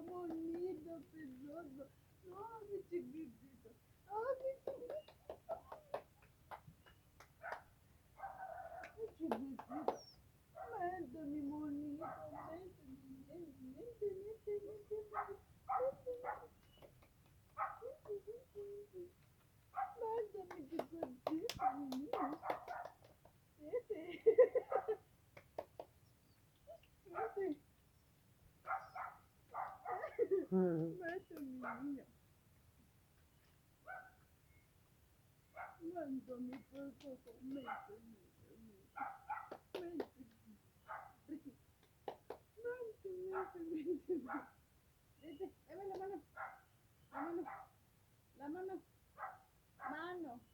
bonito, precioso. No, mi chiquitito. Ay, mi chiquitito. Mi chiquitito. Vente, mi bonito. Vente, vente, vente, vente, vente, vente. Vente, mi chiquitito, mi niño. Vente. Vente. Vente, mi niño. Vente, mi precioso. Vente, vente. Vente. Vente, vente, vente. Vete, dame la mano. La mano. La mano. Mano.